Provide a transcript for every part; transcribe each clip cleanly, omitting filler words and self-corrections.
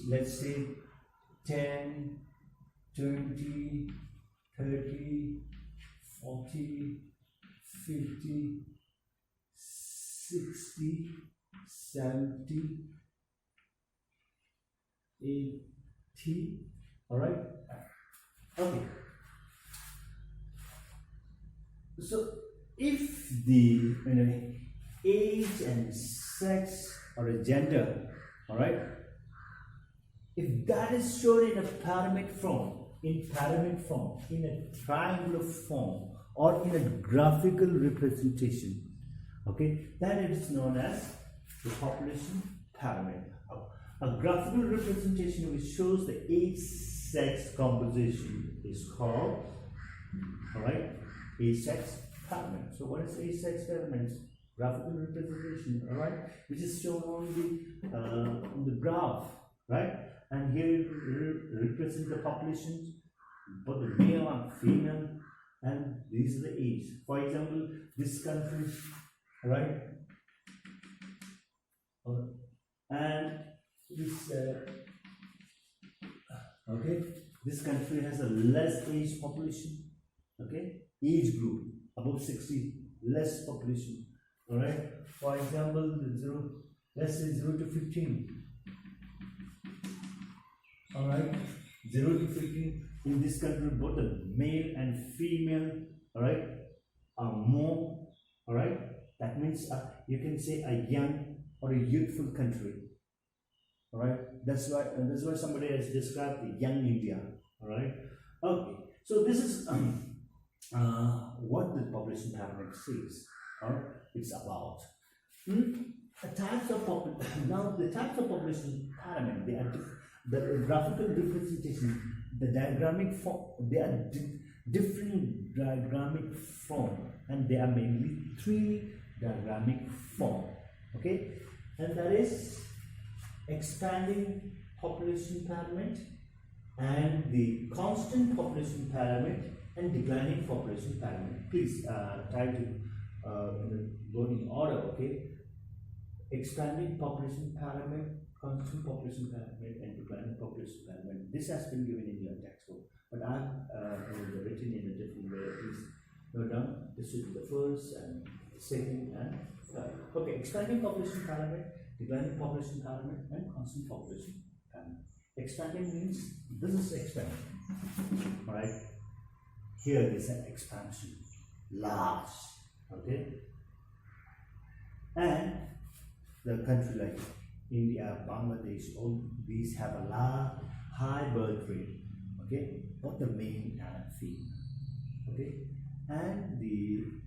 let's say 10, 20, 30, 40, 50, 60, 70, 80. All right. Okay. So if the age and sex or a gender, all right, if that is shown in a pyramid form, in a triangular form, or in a graphical representation, okay, then it is known as the population pyramid. A graphical representation which shows the age-sex composition is called, all right, age-sex pyramid. So what is age-sex pyramid? Graphical representation, all right, which is shown on the graph, right? And here it represents the populations, both the male and female, and these are the age. For example, this country, right, and this okay, this country has a less age population, okay, age group above 60, less population, all right. For example, let's say 0 to 15, all right, 0 to 15. In this country, both the male and female, all right, are more, all right. That means you can say a young or a youthful country, all right. That's why somebody has described the young India, all right. Okay, so this is what the population pyramid says, or it's about. The types of population pyramid, they are the graphical representation, the diagrammic form, they are different diagrammic form, and they are mainly 3 diagrammic form, okay, and that is expanding population pyramid, and the constant population pyramid, and declining population pyramid. Please try to go in order, okay. Expanding population pyramid, constant population pyramid, and declining population pyramid. This has been given in your textbook, but I've written in a different way. Please note down. This should be the first and second and third. Okay, expanding population pyramid, declining population pyramid, and constant population pyramid. Expanding means this is expansion. All right. Here is an expansion, large. Okay, and the country like India, Bangladesh, all these have a high birth rate, okay, both the male and female, okay, and the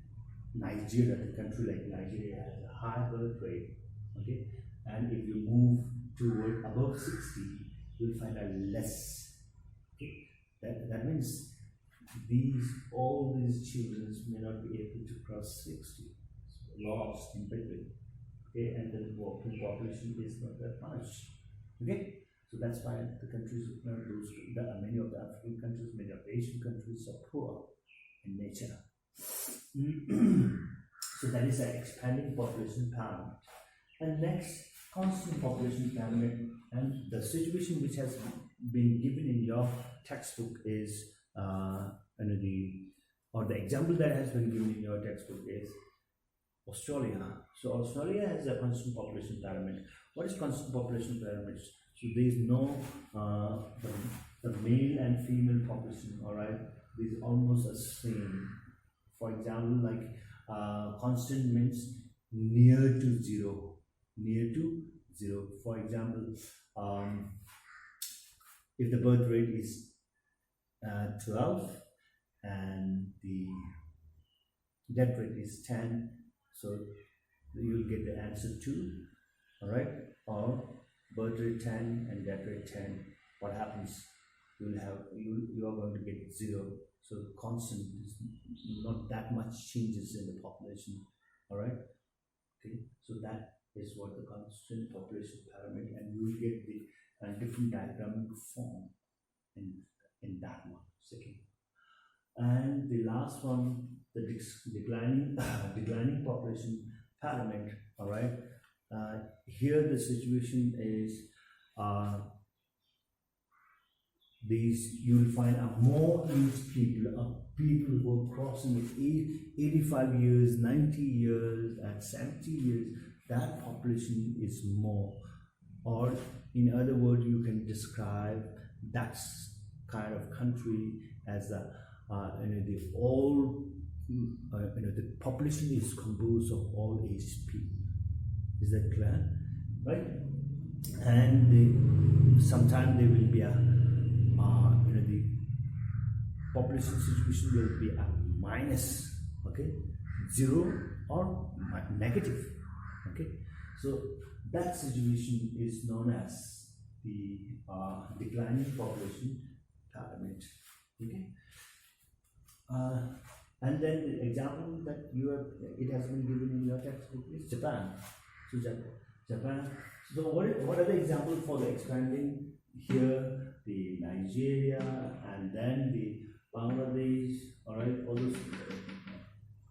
Nigeria, the country like Nigeria has a high birth rate, okay, and if you move toward above 60, you'll find a less, okay, that means all these children may not be able to cross 60, so lost in between. Okay, and the population is not that much. Okay, so that's why the countries, many of the African countries, many of the Asian countries are poor in nature. So that is an expanding population pyramid. And next, constant population pyramid, and the situation which has been given in your textbook is the example that has been given in your textbook is Australia. So Australia has a constant population pyramid. What is constant population pyramid? So there is no the male and female population. All right, these almost the same. For example, like constant means near to zero. Near to zero. For example, if the birth rate is 12 and the death rate is 10. So you will get the answer 2, all right, or birth rate 10 and death rate 10. What happens? You are going to get 0. So constant is not that much changes in the population, all right. Okay, so that is what the constant population pyramid, and you will get the different diagrammic form in that one. Second, and the last one, the declining population pyramid, all right. Here the situation is these you'll find more aged people, people who are crossing 85 years, 90 years, and 70 years. That population is more. Or in other words, you can describe that kind of country as the the all the population is composed of all aged people. Is that clear? Right? And sometimes there will be a the population situation will be a minus, okay, 0 or negative, okay. So that situation is known as the declining population pyramid, okay. And then the example that you have, it has been given in your textbook is Japan. So Japan. So what are the examples for the expanding here? The Nigeria, and then the Bangladesh. All right, all those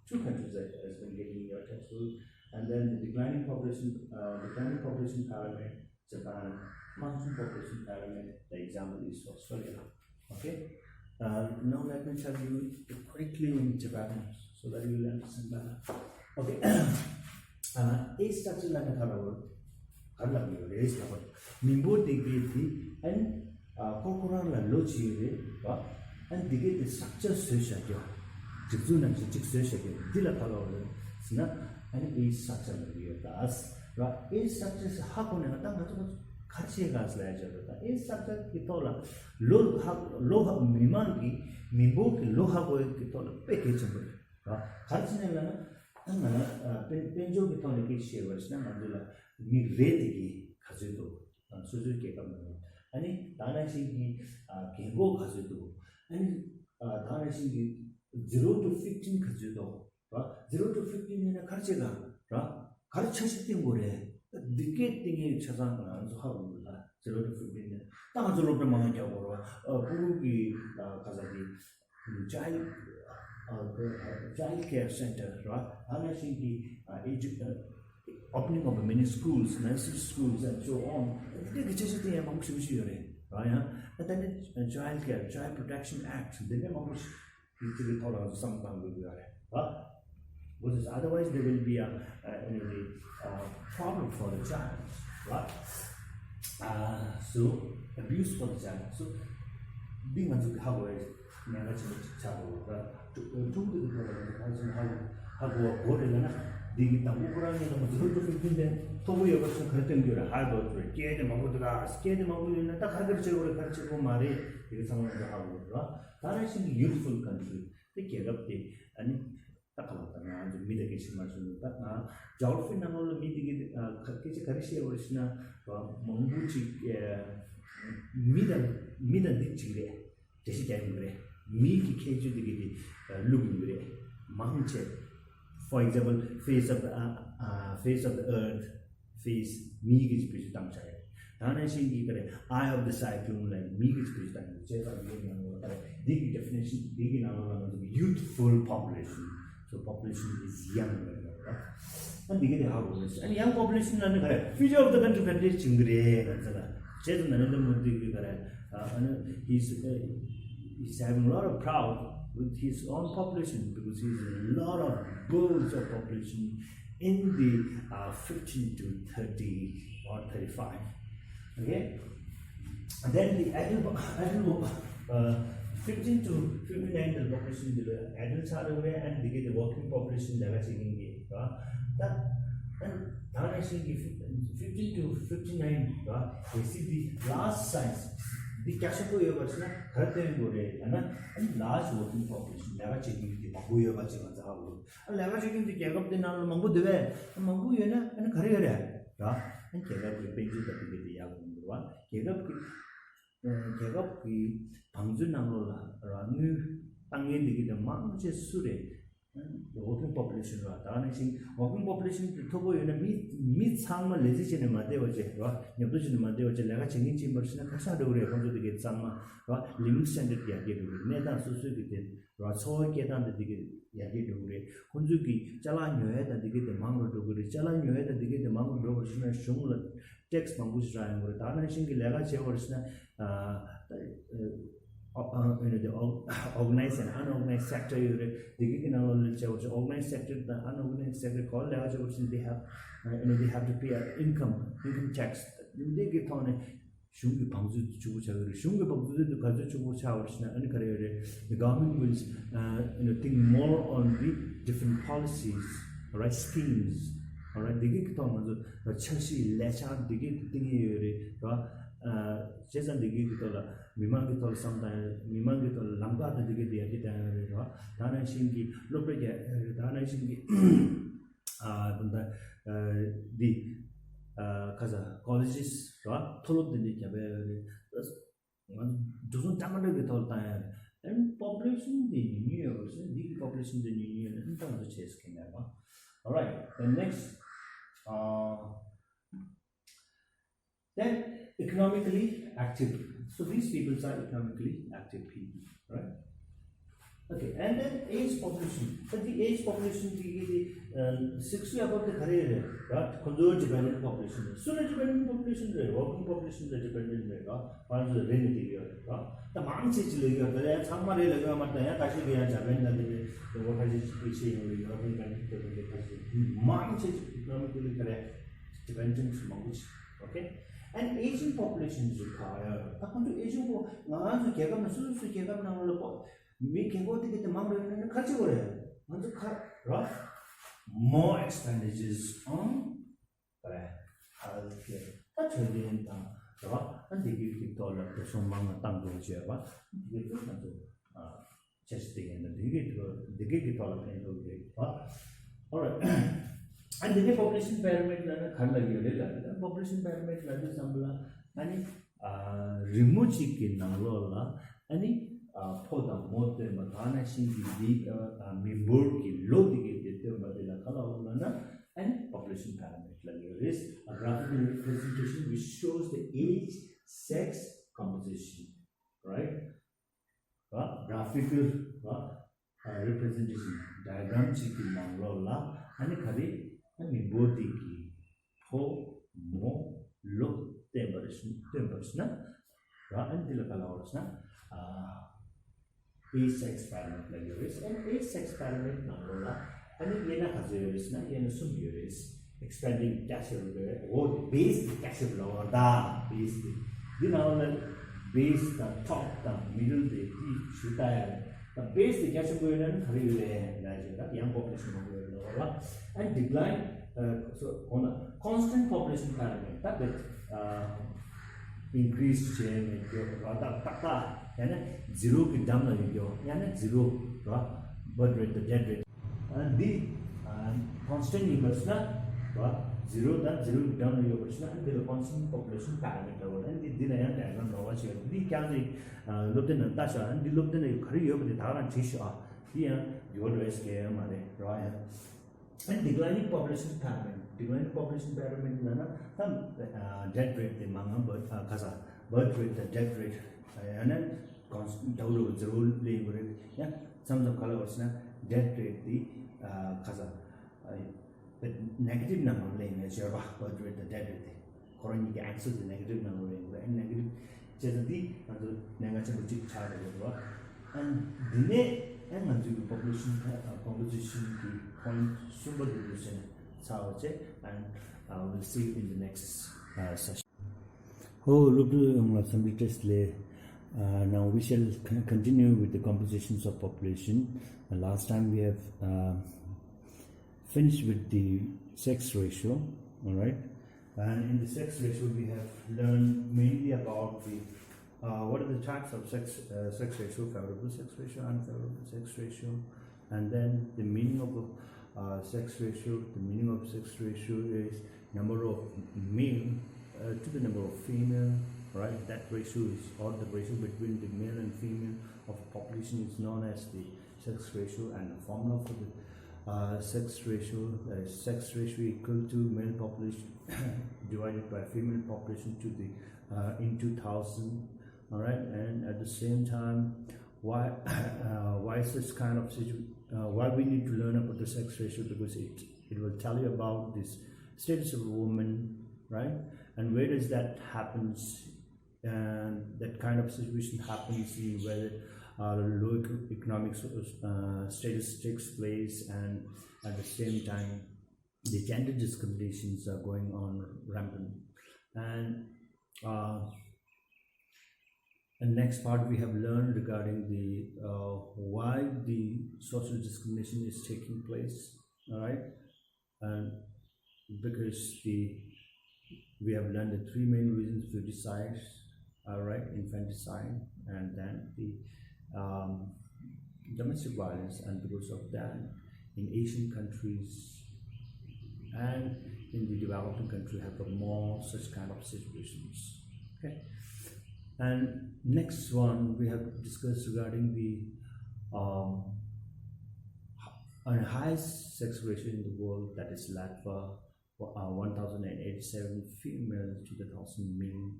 two countries that has been given in your textbook, and then the declining population pyramid, Japan, constant population pyramid. The example is Australia. Okay. Now let me tell you quickly in Japan so that you will understand better. Okay. A structure like a Mimbo degree and Kokora la Lochi, and the structure social. Jizuna Jixation, Dilapalo, Snap, and A structure does. A structure is Hakon Kachigas ledger. A structure Kitola, Loha Mimangi, Mimboki, Loha Kitola, package. Kachinella, Penjo Kitonic shavers, Namandula, Mi Rediki, Kazuto, and Suzuki Kamano. And Dana Shingi, Kengo Kazuto, and Dana Shingi 0 to 15 Kazuto, 0 to 15 in a Karchega, Karchasting Gore, the decade thing in Chazan, so 0 to 15. Tamazolo Manga or Purugi Kazaki, child care center, Dana Shingi, opening of many schools, nursery schools, and so on. And then the Child Care, Child Protection Act, the name of which sometime will be because otherwise there will be a problem for the child, right? So abuse for the child. So being on the how is never the Tamukura to 15 Tobu was curtain harbor, Kate and Mabuda, Skate and Mabu in the Takachi or Mare, is some of the harbor. That is a beautiful country. They get up the and Takamata, the mitigation machine. Jolfin and all the meeting Karisia Orishna, Monguchi, Mida Dichile, Jessica Gray, Miki Kaju Digiti, looking gray, Manche. For example, face of the earth, face meagage pitch down child. Dana eye of the cyclone like meagage pitch down. The definition big in our youthful population. So population is young, and begin the house. And young population and the future of the country can reach in gray. He's having a lot of proud with his own population because he has a lot of goals of population in the 15 to 30 or 35. Okay, and then the adult 15 to 59 the population the adults are away and they get the working population that and 15 to 59 you see the last size. The Kashapuya was not and large working population, never checking the Mabuya Bachiman's house. And never checking the Kagap the Nalamambu de Ver, and Mambuyana and career. And Kagap painted the young one. Kagap Pangzunamula, Ranu, Angin the Manche Sure. The working population, working population to Togo in a meet some legislation in Madeoche, Yabuchin Madeoche, Lagaching Chambers, and Casado, to get some living standard Yagi, Neta Society, Rasoy get on the Yagi, Kunzuki, Chalan, you had and they get the Mango Doguri, Chalan, you had and they get the Mango Doguri, Shumla, text mangus drawing or Tanashin Lega Cheversna, the organized and unorganized sector, the organized sector, the unorganized sector called they have, they have to pay income tax. They get on a shungi pangzu chucha, shungi pangzu the kazu chucha, and the government will think more on the different policies, right, schemes. Alright, they get on the Chelsea Lecha, they get thingy, Jason, they give it all. Mimangitol sometimes, Mimangitol Lamba, they get the Agita, Dana Shingi, look at Dana Shingi, the Kaza colleges, Tolop the Nikabe, doesn't damage it all time. And population, the universe, the population, the union, and the chase can have. Alright, the next, then economically active. So these people are economically active people, right? Okay, and then age population. But the age population, the 60 about the career, right? Consumer dependent population. Sooner dependent population, working population, the dependent, one of the rainy right? The man says, the summer, Kashi, the work has economically correct, dependent language, okay? And Asian population is required. According to Asian we can go to get the mountain and culture. More expenditures on healthcare. That's really in and they give the dollar to some manga tango java, they get testing and they get it all alright. And the population pyramid population pyramid and remove chicken nanglola and for the motor matana shingi me board ki low and population pyramid is a graphical representation which shows the age, sex, composition, right? Graphical representation diagram chicken nanglola and and me board ki ho mo look temperature and the colors age-sex pyramid like yours and age-sex pyramid nanglola and yena has yours na yena sum yours expanding castle or the base the castle lower da base the now base the top the middle the shoot the base the castle and young population and decline so on a constant population pyramid that increased change and zero ki down and zero birth rate the death rate and the constant numbers na zero that zero down and the constant population parameter and the diagram watch the can looked in Natasha and the looked in a career with the Taran Tisha here your SKM right and declining population pyramid some death rate the manga birth rate the death rate and then constant zero labor yeah some of colors death rate the the negative number laying as your birth rate the death rate correct the access the negative number and negative just the negative chart and delay and the population composition the point super division and we'll see in the next session. Now we shall continue with the compositions of population. Last time we have finished with the sex ratio, all right? And in the sex ratio, we have learned mainly about the what are the types of sex ratio: favorable sex ratio, unfavorable sex ratio, and then the meaning of sex ratio. The meaning of sex ratio is number of male to the number of female. Right, that ratio is, or the ratio between the male and female of a population is known as the sex ratio, and the formula for the sex ratio, that is sex ratio equal to male population divided by female population to the in 2000. All right, and at the same time, why is this kind of why we need to learn about the sex ratio? Because it will tell you about this status of a woman, right? And where does that happens? And that kind of situation happens in where low economic status takes place, and at the same time the gender discriminations are going on rampant. And next part we have learned regarding the why the social discrimination is taking place. All right, and because we have learned the three main reasons: suicide, all right, infanticide, and then the domestic violence. And because of that, in Asian countries and in the developing country have got more such kind of situations. Okay. And next one we have discussed regarding the highest sex ratio in the world, that is Latvia, 1087 females to the 1000 male,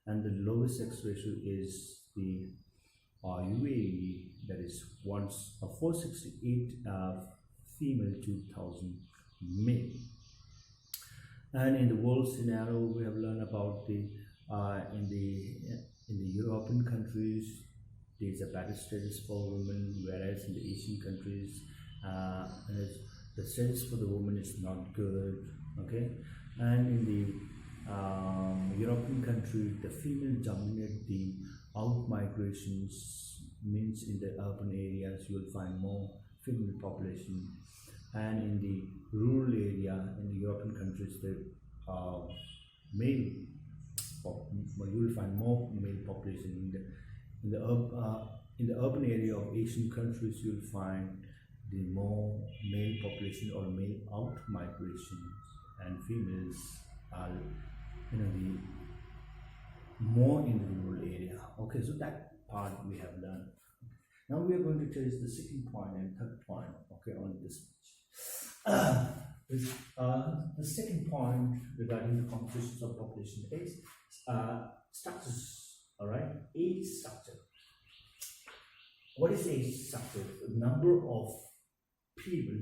and the lowest sex ratio is the UAE, that is 468 female to 1000 male. And in the world scenario, we have learned about the in the European countries there is a better status for women, whereas in the Asian countries the status for the woman is not good. Okay, and in the European country, the female dominate the out migrations, means in the urban areas you will find more female population, and in the rural area in the European countries the male you will find more male population. In the urban area of Asian countries you will find the more male population or male out migration, and females are the more in the rural area. Okay, so that part we have learned. Now we are going to tell you the second point and third point, okay, on this page. The second point regarding the compositions of population is structures. All right, age structure. What is age structure? The number of people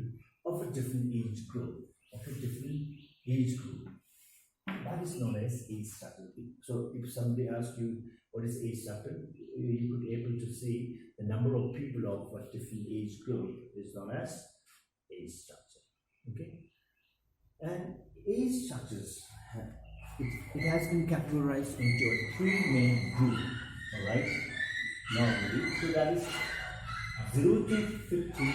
of a different age group, that is known as age structure. So if somebody asks you what is age structure, you could be able to say the number of people of a different age group is known as age structure. Okay, and age structures it has been categorized into a three main groups. All right, normally, so that is 0 to 15,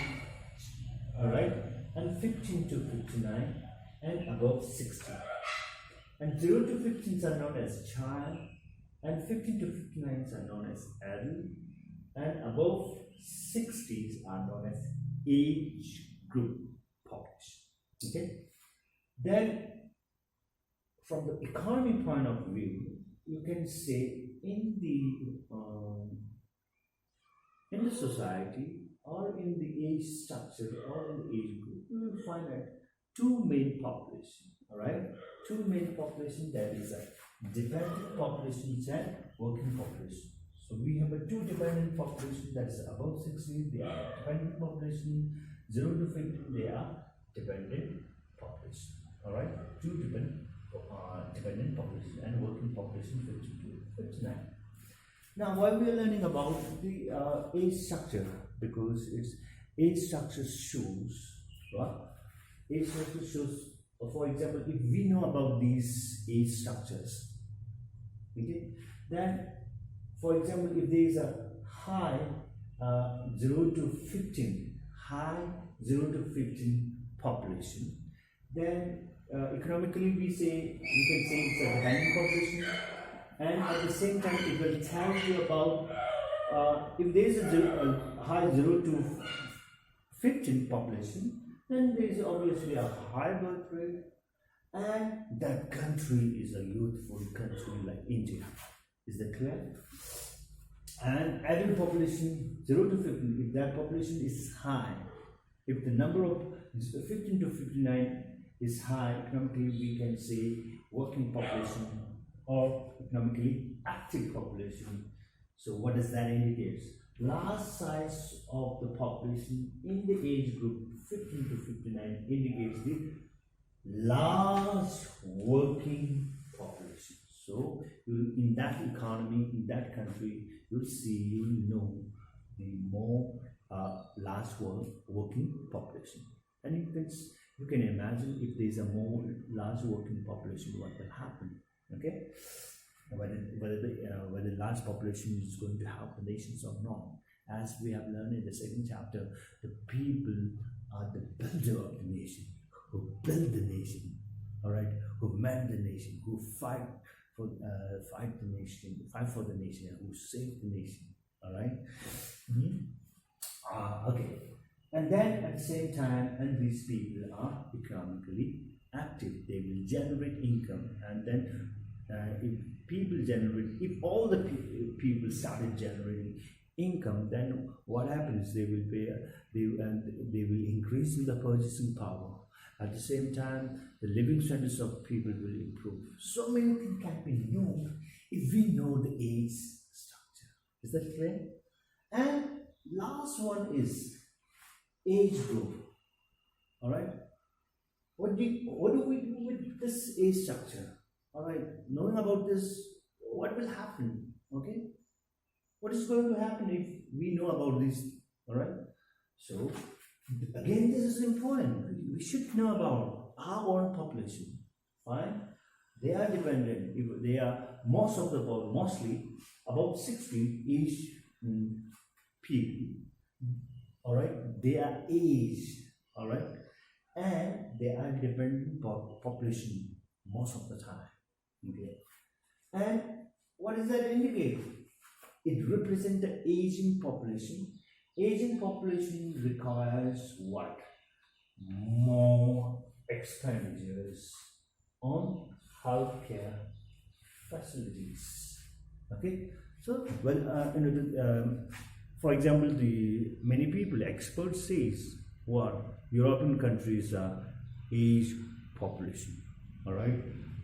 all right, and 15 to 59, and above 60. And 0 to 15s are known as child, and 15 to 59s are known as adult, and above 60s are known as age group population. Okay, then from the economy point of view, you can say in the society or in the age structure or in the age group, you will find that two main population. All right, two main population, that is a dependent population and working population. So we have a two dependent population, that is above 60, they are dependent population. 0 to 15, they are dependent population. All right, two dependent population, and working population 50 to 59. Now, why we are learning about the age structure? Because its age structure shows what? Age structure shows, for example, if we know about these age structures, okay, then for example, if there is a high 0 to 15, high 0 to 15 population, then economically we can say it's a dependent population, and at the same time it will tell you about if there is a high 0 to 15 population, then there is obviously a high birth rate, and that country is a youthful country like India. Is that clear? And adult population 0 to 15, if that population is high, if the number of 15 to 59 is high, economically we can say working population or economically active population. So what does that indicate? Large size of the population in the age group 15 to 59 indicates the large working population. So in that economy, in that country, you'll know the more large working population. And you can imagine if there's a more large working population, what will happen? Okay, whether large population is going to help the nations or not. As we have learned in the second chapter, the people are the builder of the nation, who build the nation, all right, who man the nation, who fight for the nation, fight for the nation, and who save the nation. All right. Okay. And then at the same time, and these people are economically active. They will generate income, and then if all the people started generating income, then what happens? They will increase the purchasing power. At the same time, the living standards of people will improve. So many things can be known if we know the age structure. Is that clear? And last one is age group. All right. What do we do with this age structure? All right. Knowing about this, what will happen? Okay. What is going to happen if we know about this? All right. So again, this is important. We should know about our own population. Fine. They are dependent. If they are mostly about 60 age people. All right. They are aged. All right. And they are dependent population most of the time. Okay. And what does that indicate? It represents the aging population. Aging population requires what? More expenditures on healthcare facilities. Okay. So, for example, many people, experts says what European countries are age population, all right,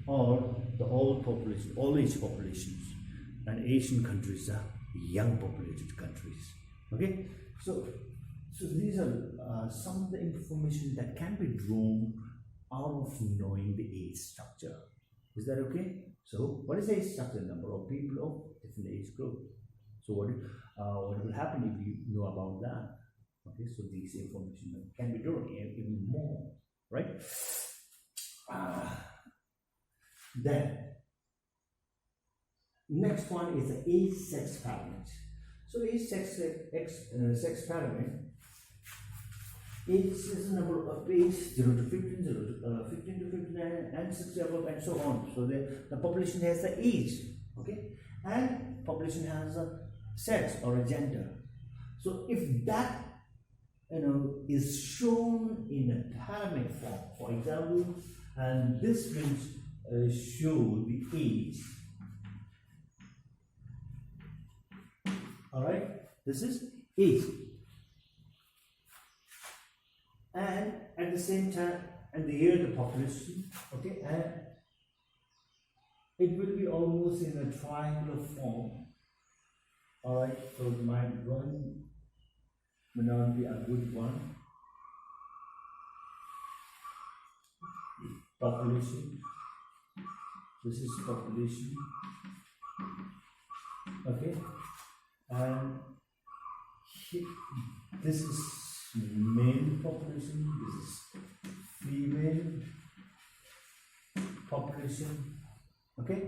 or the old population, old age populations, and Asian countries are young populated countries. Okay, so these are some of the information that can be drawn out of knowing the age structure. Is that okay? So what is the age structure? Number of people of different age group. So what will happen if you know about that? Okay, so these information can be drawn even more, right? Then next one is the age sex pyramid. So age sex pyramid. Age is the number of age 0 to 15, 0 to 15 to 59, and 60 above, and so on. So the population has the age, okay, and population has a sex or a gender. So if that is shown in a pyramid form, for example, and this will show the age. All right, this is age, and at the same time, and here the population, okay, and it will be almost in a triangular form. All right, so my drawing may not be a good one. Population. This is population. Okay, and this is male population. This is female population. Okay.